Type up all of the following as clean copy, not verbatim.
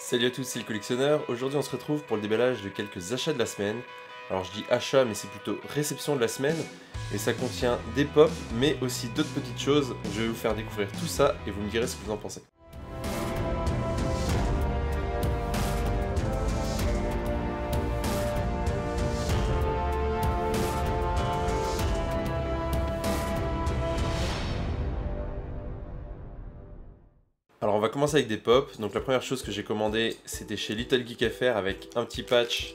Salut à tous, c'est le collectionneur. Aujourd'hui on se retrouve pour le déballage de quelques achats de la semaine. Alors je dis achat mais c'est plutôt réception de la semaine. Et ça contient des pops mais aussi d'autres petites choses. Je vais vous faire découvrir tout ça et vous me direz ce que vous en pensez. Alors on va commencer avec des pops. Donc la première chose que j'ai commandé c'était chez Little Geek FR avec un petit patch,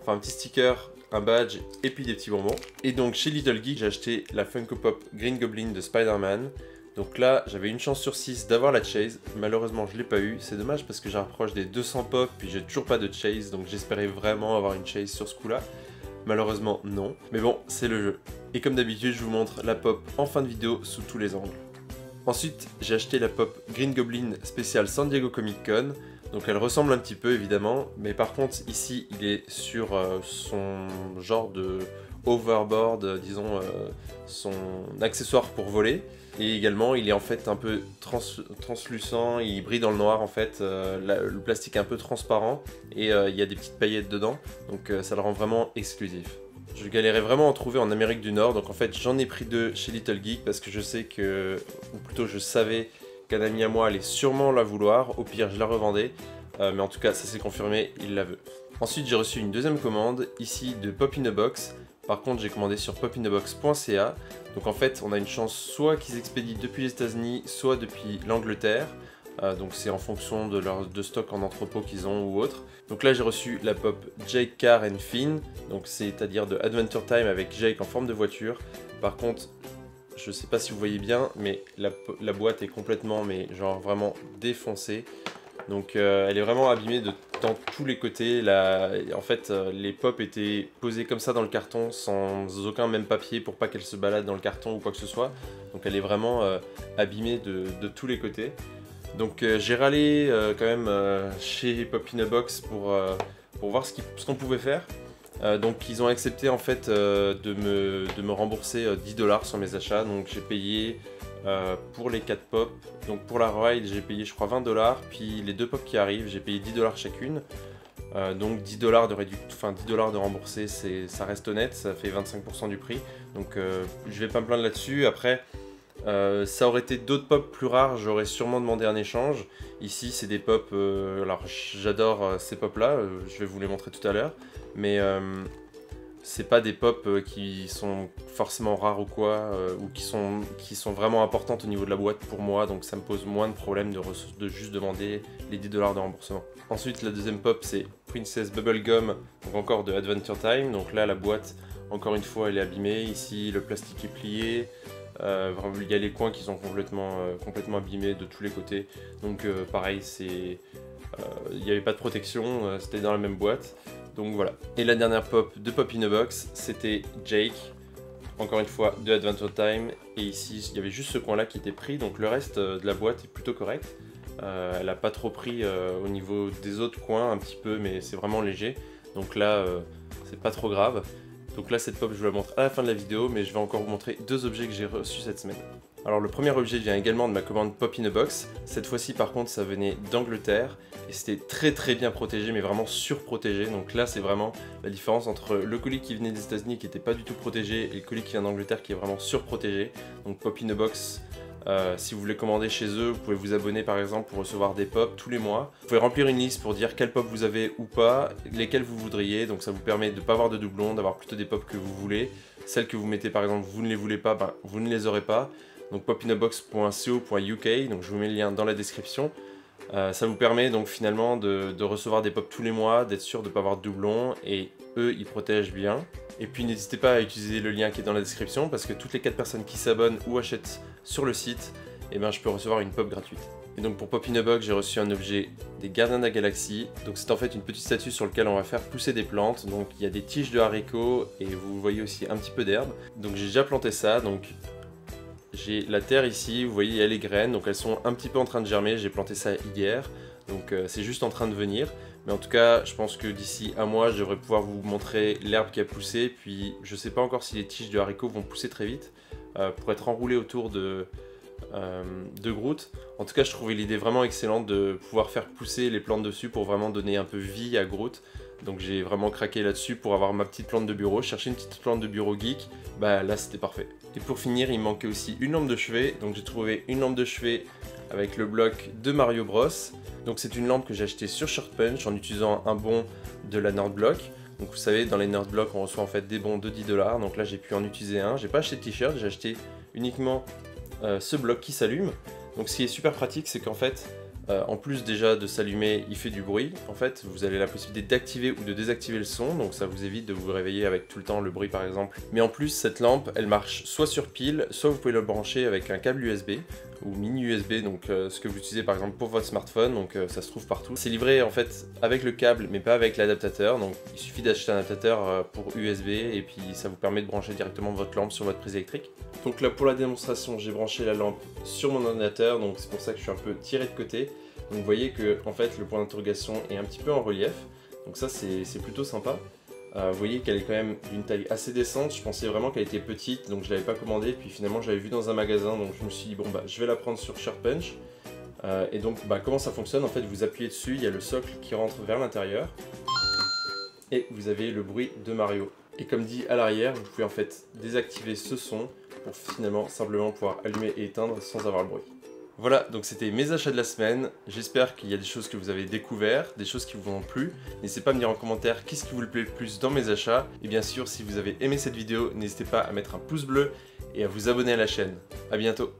enfin un petit sticker, un badge et puis des petits bonbons. Et donc chez Little Geek j'ai acheté la Funko Pop Green Goblin de Spider-Man. Donc là j'avais une chance sur 6 d'avoir la Chase, malheureusement je l'ai pas eu, c'est dommage parce que j'approche des 200 pops puis j'ai toujours pas de Chase, donc j'espérais vraiment avoir une Chase sur ce coup là. Malheureusement non, mais bon c'est le jeu. Et comme d'habitude je vous montre la pop en fin de vidéo sous tous les angles. Ensuite, j'ai acheté la pop Green Goblin spéciale San Diego Comic Con. Donc elle ressemble un petit peu évidemment, mais par contre ici il est sur son genre de overboard, disons son accessoire pour voler. Et également il est en fait un peu translucent, il brille dans le noir en fait, le plastique est un peu transparent et il y a des petites paillettes dedans, donc ça le rend vraiment exclusif. Je galérais vraiment à en trouver en Amérique du Nord, donc en fait j'en ai pris deux chez Little Geek parce que je sais que, ou plutôt je savais qu'un ami à moi allait sûrement la vouloir, au pire je la revendais, mais en tout cas ça s'est confirmé, il la veut. Ensuite j'ai reçu une deuxième commande, ici de Pop in a Box, par contre j'ai commandé sur popinabox.ca, donc en fait on a une chance soit qu'ils expédient depuis les États-Unis, soit depuis l'Angleterre. Donc c'est en fonction de stock en entrepôt qu'ils ont ou autre. Donc là j'ai reçu la pop Jake Car and Finn, donc c'est-à-dire de Adventure Time avec Jake en forme de voiture. Par contre, je sais pas si vous voyez bien, mais la boîte est complètement, mais genre vraiment défoncée. Donc elle est vraiment abîmée dans tous les côtés. En fait, les pops étaient posées comme ça dans le carton, sans aucun même papier pour pas qu'elle se balade dans le carton ou quoi que ce soit. Donc elle est vraiment abîmée de tous les côtés. Donc j'ai râlé quand même chez Pop in a Box pour voir ce qu'on pouvait faire. Donc ils ont accepté en fait de me rembourser 10$ sur mes achats. Donc j'ai payé pour les 4 pops. Donc pour la ride j'ai payé je crois 20$. Puis les 2 pops qui arrivent j'ai payé 10$ chacune. Donc 10$ de remboursé, ça reste honnête, ça fait 25% du prix. Donc je vais pas me plaindre là-dessus. Après ça aurait été d'autres pops plus rares, j'aurais sûrement demandé un échange. Ici c'est des pops, alors j'adore ces pops là, je vais vous les montrer tout à l'heure. Mais c'est pas des pops qui sont forcément rares ou quoi, ou qui sont vraiment importantes au niveau de la boîte pour moi. Donc ça me pose moins de problème de juste demander les 10$ de remboursement. Ensuite la deuxième pop c'est Princess Bubblegum, donc encore de Adventure Time. Donc là la boîte, encore une fois elle est abîmée, ici le plastique est plié. Il y a les coins qui sont complètement abîmés de tous les côtés. Donc pareil, il n'y avait pas de protection, c'était dans la même boîte. Donc voilà. Et la dernière pop de Pop in a Box, c'était Jake. Encore une fois, de Adventure Time. Et ici, il y avait juste ce coin-là qui était pris. Donc le reste de la boîte est plutôt correct. Elle n'a pas trop pris au niveau des autres coins, un petit peu, mais c'est vraiment léger. Donc là, c'est pas trop grave. Donc là cette pop je vous la montre à la fin de la vidéo, mais je vais encore vous montrer deux objets que j'ai reçus cette semaine. Alors le premier objet vient également de ma commande Pop in a Box. Cette fois-ci par contre ça venait d'Angleterre et c'était très bien protégé, mais vraiment surprotégé. Donc là c'est vraiment la différence entre le colis qui venait des États-Unis qui n'était pas du tout protégé et le colis qui vient d'Angleterre qui est vraiment surprotégé. Donc Pop in a Box, si vous voulez commander chez eux, vous pouvez vous abonner par exemple pour recevoir des pops tous les mois. Vous pouvez remplir une liste pour dire quel pop vous avez ou pas, lesquels vous voudriez, donc ça vous permet de ne pas avoir de doublons, d'avoir plutôt des pops que vous voulez. Celles que vous mettez par exemple, vous ne les voulez pas, ben, vous ne les aurez pas. Donc popinabox.co.uk, donc je vous mets le lien dans la description. Ça vous permet donc finalement de recevoir des pops tous les mois, d'être sûr de ne pas avoir de doublons, et eux ils protègent bien. Et puis n'hésitez pas à utiliser le lien qui est dans la description parce que toutes les 4 personnes qui s'abonnent ou achètent sur le site, eh ben, je peux recevoir une pop gratuite. Et donc pour Pop in a Box, j'ai reçu un objet des Gardiens de la Galaxie. Donc c'est en fait une petite statue sur laquelle on va faire pousser des plantes. Donc il y a des tiges de haricots et vous voyez aussi un petit peu d'herbe. Donc j'ai déjà planté ça. Donc j'ai la terre ici, vous voyez il y a les graines. Donc elles sont un petit peu en train de germer, j'ai planté ça hier. Donc c'est juste en train de venir. Mais en tout cas, je pense que d'ici un mois, je devrais pouvoir vous montrer l'herbe qui a poussé. Puis je sais pas encore si les tiges de haricots vont pousser très vite. Pour être enroulé autour de de Groot. En tout cas, je trouvais l'idée vraiment excellente de pouvoir faire pousser les plantes dessus pour vraiment donner un peu vie à Groot. Donc j'ai vraiment craqué là-dessus pour avoir ma petite plante de bureau. Je cherchais une petite plante de bureau geek, bah là c'était parfait. Et pour finir, il me manquait aussi une lampe de chevet. Donc j'ai trouvé une lampe de chevet avec le bloc de Mario Bros. Donc c'est une lampe que j'ai achetée sur Short Punch en utilisant un bon de la Nerdblock. Donc vous savez, dans les Nerdblock, on reçoit en fait des bons de 10 $. Donc là j'ai pu en utiliser un. J'ai pas acheté de t-shirt, j'ai acheté uniquement ce bloc qui s'allume. Donc ce qui est super pratique, c'est qu'en fait, en plus déjà de s'allumer, il fait du bruit. En fait, vous avez la possibilité d'activer ou de désactiver le son, donc ça vous évite de vous réveiller avec tout le temps le bruit par exemple. Mais en plus, cette lampe, elle marche soit sur pile, soit vous pouvez le brancher avec un câble USB ou mini USB, donc ce que vous utilisez par exemple pour votre smartphone, donc ça se trouve partout. C'est livré en fait avec le câble, mais pas avec l'adaptateur, donc il suffit d'acheter un adaptateur pour USB et puis ça vous permet de brancher directement votre lampe sur votre prise électrique. Donc là pour la démonstration, j'ai branché la lampe sur mon ordinateur, donc c'est pour ça que je suis un peu tiré de côté. Donc vous voyez que en fait le point d'interrogation est un petit peu en relief, donc ça c'est plutôt sympa. Vous voyez qu'elle est quand même d'une taille assez décente, je pensais vraiment qu'elle était petite, donc je l'avais pas commandée, puis finalement je l'avais vue dans un magasin, donc je me suis dit bon bah je vais la prendre sur Short Punch. Et donc bah, comment ça fonctionne, en fait vous appuyez dessus, il y a le socle qui rentre vers l'intérieur, et vous avez le bruit de Mario. Et comme dit à l'arrière, vous pouvez en fait désactiver ce son pour finalement simplement pouvoir allumer et éteindre sans avoir le bruit. Voilà, donc c'était mes achats de la semaine. J'espère qu'il y a des choses que vous avez découvertes, des choses qui vous ont plu. N'hésitez pas à me dire en commentaire qu'est-ce qui vous plaît le plus dans mes achats. Et bien sûr, si vous avez aimé cette vidéo, n'hésitez pas à mettre un pouce bleu et à vous abonner à la chaîne. A bientôt.